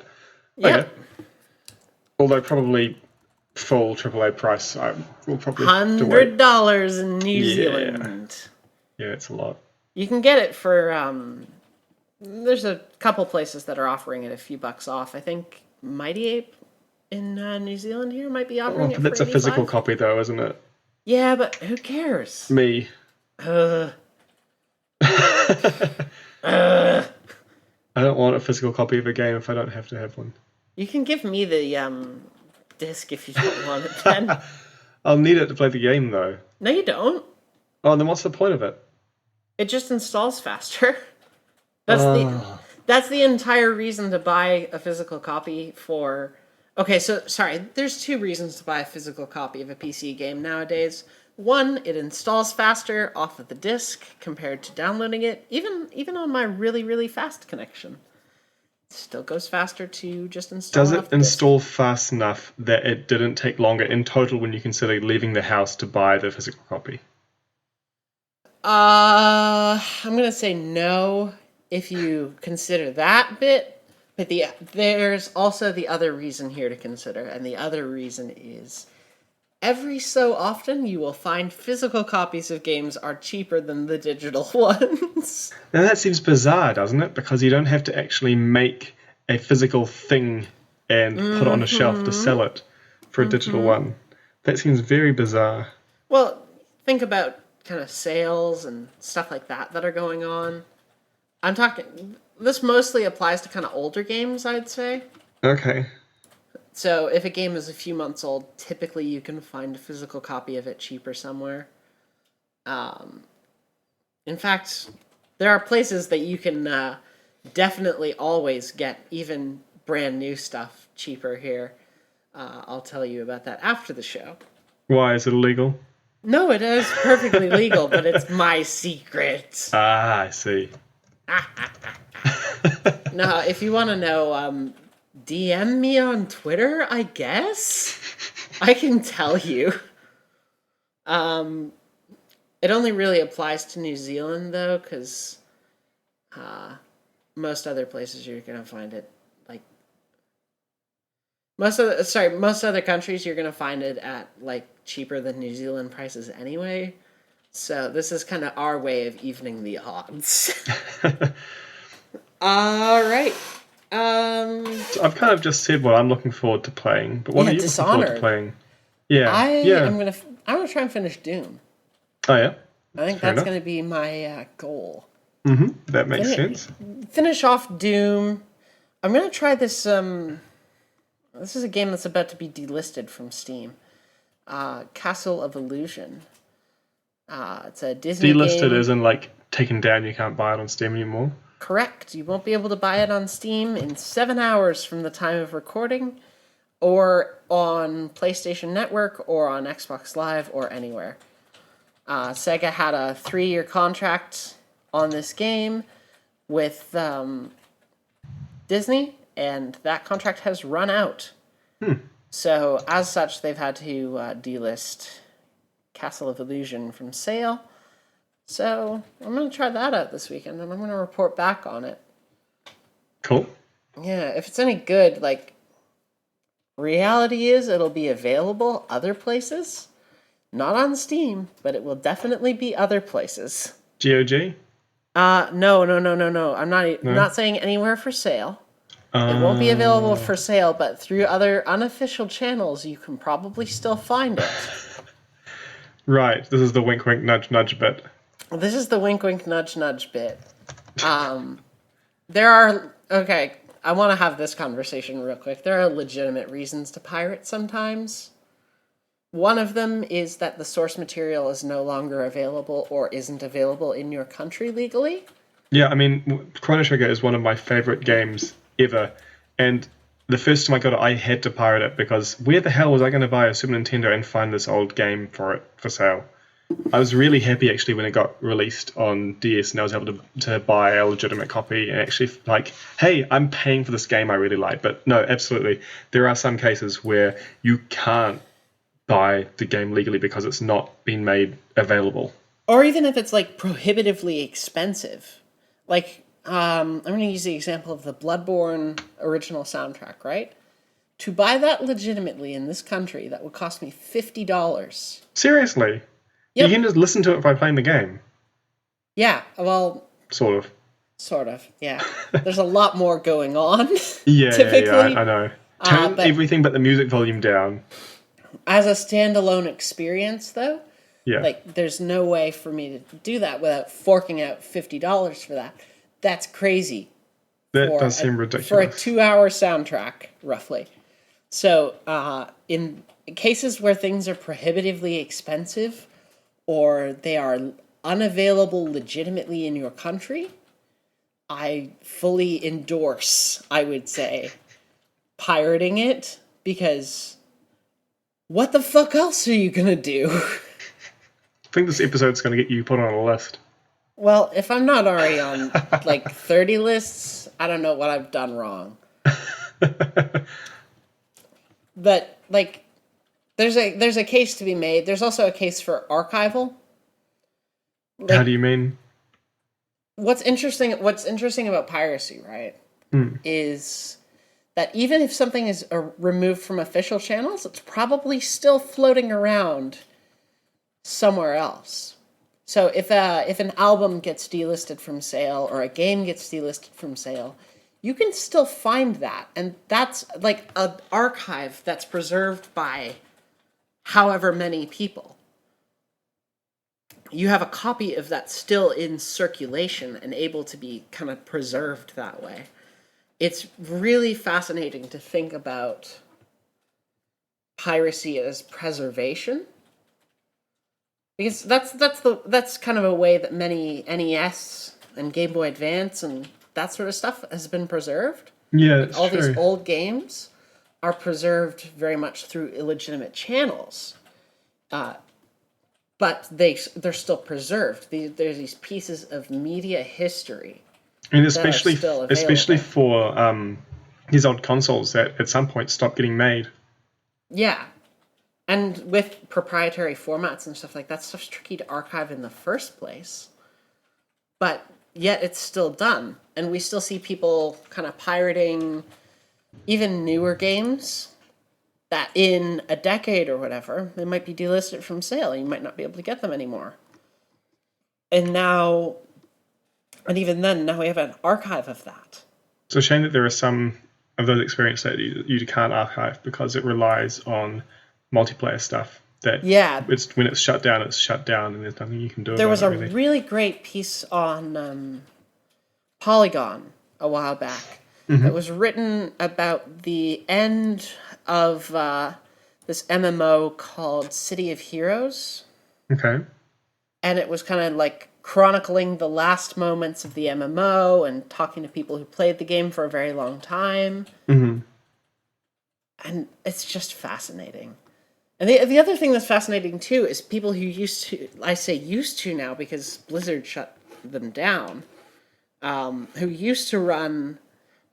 Yeah. Okay. Although probably full AAA price, I will probably have to wait. $100 in New Zealand. Yeah, it's a lot. You can get it for there's a couple places that are offering it a few bucks off. I think Mighty Ape in New Zealand here might be offering it for That's a physical $85. copy though, isn't it? Yeah, but who cares? Me. Uh, I don't want a physical copy of a game if I don't have to have one. you can give me the disc if you don't want it then. I'll need it to play the game, though. No, you don't. Oh, then what's the point of it? It just installs faster. That's the entire reason to buy a physical copy for... Okay, so, sorry, there's two reasons to buy a physical copy of a PC game nowadays. One, it installs faster off of the disc compared to downloading it, even on my really, really fast connection. It still goes faster to just install. Does it it off the install disc. fast enough that it didn't take longer in total when you consider leaving the house to buy the physical copy? I'm gonna say no if you consider that bit. But there's also the other reason here to consider, and the other reason is every so often you will find physical copies of games are cheaper than the digital ones. Now that seems bizarre, doesn't it? Because you don't have to actually make a physical thing and put it on a shelf to sell it for a digital one. That seems very bizarre. Well, think about kind of sales and stuff like that are going on. I'm talking... This mostly applies to kind of older games, I'd say. Okay. So if a game is a few months old, typically you can find a physical copy of it cheaper somewhere. In fact, there are places that you can definitely always get even brand new stuff cheaper here. I'll tell you about that after the show. Why is it illegal? No, it is perfectly legal, but it's my secret. Ah, I see. No, if you want to know, DM me on Twitter, I guess. I can tell you. It only really applies to New Zealand, though, because most other places you're going to find it, like... most other countries you're going to find it at, like, cheaper than New Zealand prices anyway. So this is kind of our way of evening the odds. All right. So I've kind of just said what I'm looking forward to playing, but what are you looking forward to playing? Yeah, I'm gonna try and finish Doom. Oh yeah. I think that's gonna be my goal. That makes sense. Finish off Doom. I'm gonna try this. This is a game that's about to be delisted from Steam. Castle of Illusion. It's a Disney Delisted game. as in like taken down. You can't buy it on Steam anymore. Correct. You won't be able to buy it on Steam in 7 hours from the time of recording, or on PlayStation Network, or on Xbox Live, or anywhere. Sega had a 3-year contract on this game with Disney, and that contract has run out. So, as such, they've had to delist Castle of Illusion from sale. So, I'm going to try that out this weekend, and I'm going to report back on it. Cool. Yeah, if it's any good, like, reality is it'll be available other places. Not on Steam, but it will definitely be other places. GOG? No. I'm not saying anywhere for sale. It won't be available for sale, but through other unofficial channels, you can probably still find it. Right, this is the wink wink nudge nudge bit. This is the wink wink nudge nudge bit. There are... Okay, I want to have this conversation real quick. There are legitimate reasons to pirate sometimes. One of them is that the source material is no longer available or isn't available in your country legally. Yeah, I mean, Chrono Trigger is one of my favorite games ever, and the first time I got it, I had to pirate it because where the hell was I going to buy a Super Nintendo and find this old game for sale? I was really happy actually when it got released on DS and I was able to buy a legitimate copy and actually like, hey, I'm paying for this game I really like. But no, absolutely, there are some cases where you can't buy the game legally because it's not been made available. Or even if it's like prohibitively expensive. Like, I'm going to use the example of the Bloodborne original soundtrack, right? To buy that legitimately in this country, that would cost me $50. Seriously? Yep. You can just listen to it by playing the game. Yeah, well... Sort of, yeah. There's a lot more going on, yeah, typically. Yeah, I know. Turn everything but the music volume down. As a standalone experience, though, yeah, like, there's no way for me to do that without forking out $50 for that. That's crazy. That does seem ridiculous. For a 2-hour soundtrack, roughly. So, in cases where things are prohibitively expensive or they are unavailable legitimately in your country, I fully endorse, I would say, pirating it, because what the fuck else are you gonna do? I think this episode's going to get you put on a list. Well, if I'm not already on like 30 lists, I don't know what I've done wrong. But like there's a case to be made. There's also a case for archival. How do Like you mean? what's interesting about piracy, right? Is that even if something is removed from official channels, it's probably still floating around somewhere else. So if an album gets delisted from sale or a game gets delisted from sale, you can still find that, and that's like an archive that's preserved by however many people. You have a copy of that still in circulation and able to be kind of preserved that way. It's really fascinating to think about piracy as preservation, because that's kind of a way that many NES and Game Boy Advance and that sort of stuff has been preserved. Yeah, Like it's all true. these old games are preserved very much through illegitimate channels, but they're still preserved. There's these pieces of media history And that are especially still especially available. for these old consoles that at some point stopped getting made. Yeah, and with proprietary formats and stuff like that, stuff's tricky to archive in the first place. But yet it's still done, and we still see people kind of pirating even newer games that in a decade or whatever they might be delisted from sale. You might not be able to get them anymore. And now, and even then, now we have an archive of that. It's a shame that there are some of those experiences that you can't archive because it relies on multiplayer stuff. That Yeah, it's when it's shut down, and there's nothing you can do there about was it a really. really great piece on Polygon a while back that was written about the end of this MMO called City of Heroes. Okay. And it was kind of like chronicling the last moments of the MMO and talking to people who played the game for a very long time. And it's just fascinating. And the other thing that's fascinating too is people who used to, I say used to now because Blizzard shut them down, who used to run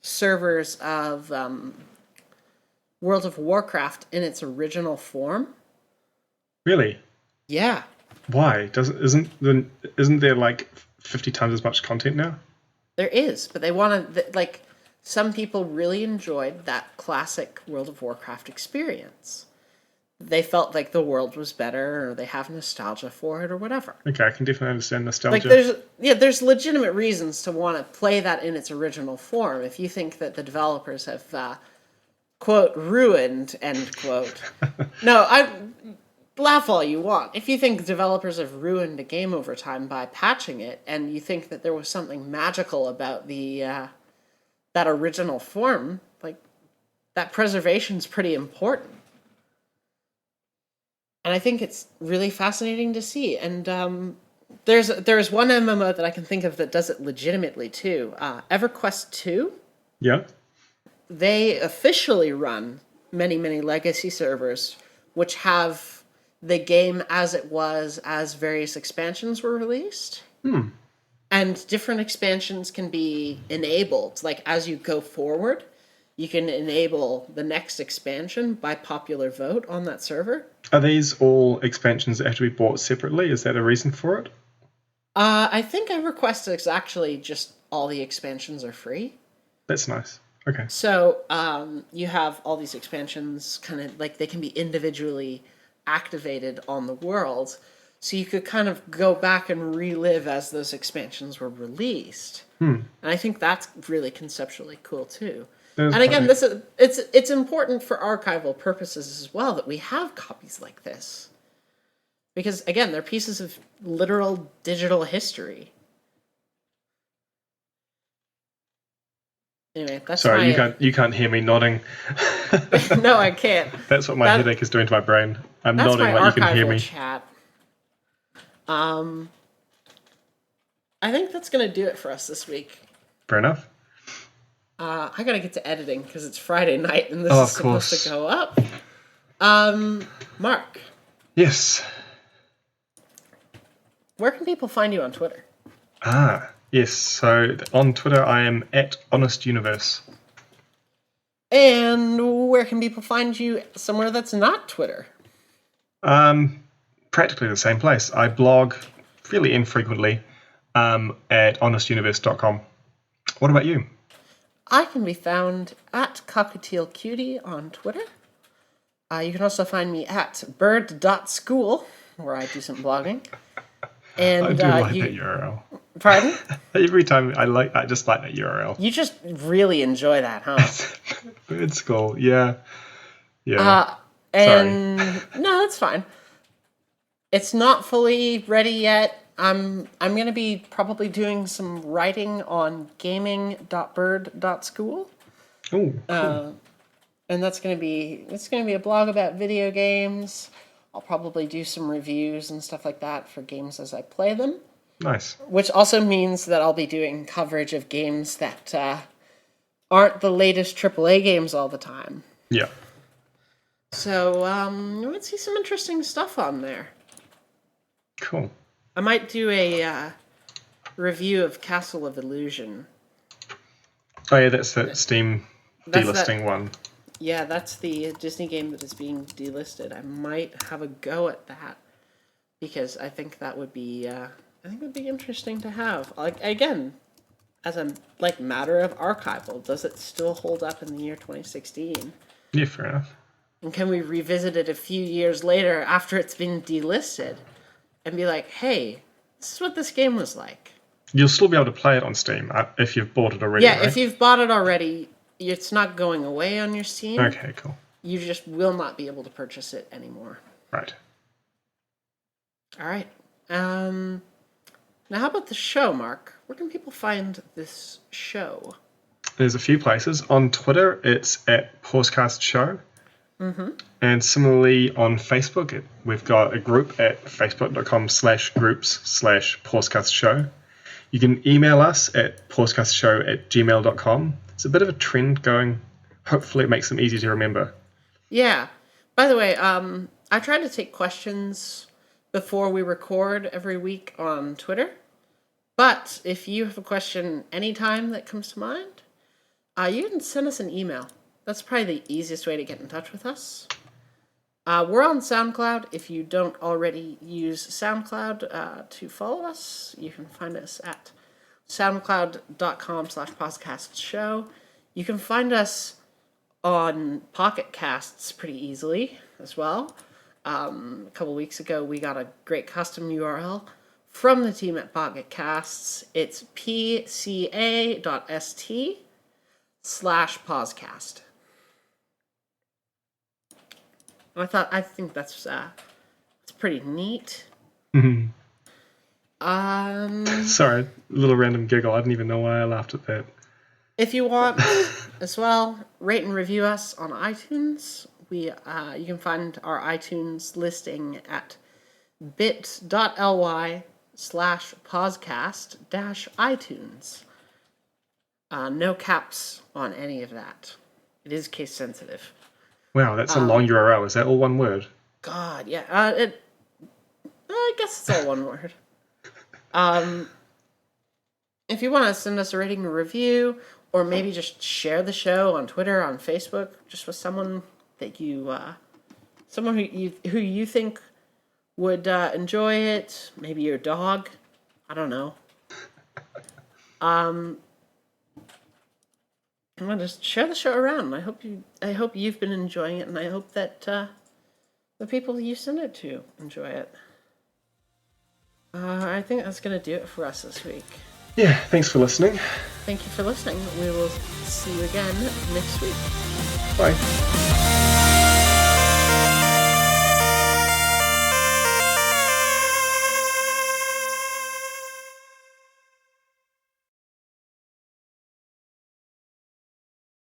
servers of World of Warcraft in its original form. Really? Yeah, Why? Isn't there like 50 times as much content now? there is, but they want to like some people really enjoyed that classic World of Warcraft experience. They felt like the world was better, or they have nostalgia for it, or whatever. Okay, I can definitely understand Like nostalgia. there's legitimate reasons to want to play that in its original form. If you think that the developers have quote ruined end quote, no, I laugh all you want. If you think developers have ruined a game over time by patching it, and you think that there was something magical about the that original form, like that preservation's pretty important. And I think it's really fascinating to see. And there's one MMO that I can think of that does it legitimately too. EverQuest 2. Yeah. They officially run many legacy servers, which have the game as it was as various expansions were released. And different expansions can be enabled. Like as you go forward, you can enable the next expansion by popular vote on that server. Are these all expansions that have to be bought separately? Is that a reason for it? I think EverQuest is actually just all the expansions are free. That's nice. Okay. So you have all these expansions kind of like they can be individually activated on the world. So you could kind of go back and relive as those expansions were released. And I think that's really conceptually cool too. That is And quite again, neat. it's important for archival purposes as well that we have copies like this. Because again, they're pieces of literal digital history. Anyway, that's Sorry, my... you can't hear me nodding. No, I can't. That's what my headache is doing to my brain. I'm That's nodding my like you can hear archival me. chat. I think that's going to do it for us this week. Fair enough. I got to get to editing because it's Friday night and this Oh, is of supposed course. to go up. Mark, Yes. where can people find you on Twitter? Yes. So on Twitter, I am at Honest Universe. And where can people find you somewhere that's not Twitter? Practically the same place. I blog fairly infrequently at honestuniverse.com. What about you? I can be found at CockatielCutie on Twitter. You can also find me at bird.school, where I do some blogging. And I do like that URL. Pardon? Every time I just like that URL. You just really enjoy that, huh? Bird school, yeah. And no, that's fine. It's not fully ready yet. I'm going to be probably doing some writing on gaming.bird.school. Oh, cool. And it's going to be a blog about video games. I'll probably do some reviews and stuff like that for games as I play them. Nice. Which also means that I'll be doing coverage of games that aren't the latest AAA games all the time. Yeah. So, let's see some interesting stuff on there. Cool. I might do a review of Castle of Illusion. Oh yeah, that's that Steam delisting one. Yeah, that's the Disney game that is being delisted. I might have a go at that because I think that would be interesting to have. Like, again, as a matter of archival, does it still hold up in the year 2016? Yeah, fair enough. And can we revisit it a few years later after it's been delisted and be like, hey, this is what this game was like? You'll still be able to play it on Steam if you've bought it already, Yeah, right? if you've bought it already, it's not going away on your Steam. Okay, cool. You just will not be able to purchase it anymore. Right. All right. Now, how about the show, Mark? Where can people find this show? There's a few places. On Twitter, it's at PauseCast Show. Mm-hmm. And similarly on Facebook, we've got a group at facebook.com/groups/PauseCast Show. You can email us at pausecastshow@gmail.com. It's a bit of a trend going. Hopefully it makes them easy to remember. Yeah. By the way, I try to take questions before we record every week on Twitter. But if you have a question anytime that comes to mind, you can send us an email. That's probably the easiest way to get in touch with us. We're on SoundCloud. If you don't already use SoundCloud to follow us, you can find us at soundcloud.com/PauseCastShow. You can find us on Pocket Casts pretty easily as well. A couple weeks ago, we got a great custom URL from the team at Pocket Casts. It's pca.st/PauseCast. I think that's pretty neat. Mm-hmm. Um, Sorry, a little random giggle. I didn't even know why I laughed at that. If you want as well, rate and review us on iTunes. You can find our iTunes listing at bit.ly/pausecast-iTunes. No caps on any of that. It is case sensitive. Wow, that's a long URL. Is that all one word? God, yeah. I guess it's all one word. If you want to send us a rating or review, or maybe just share the show on Twitter, on Facebook, just with someone that someone who you think would enjoy it, maybe your dog, I don't know. Well, just share the show around. I hope you've been enjoying it, and I hope that the people you send it to enjoy it. I think that's going to do it for us this week. Yeah, thanks for listening. Thank you for listening. We will see you again next week. Bye.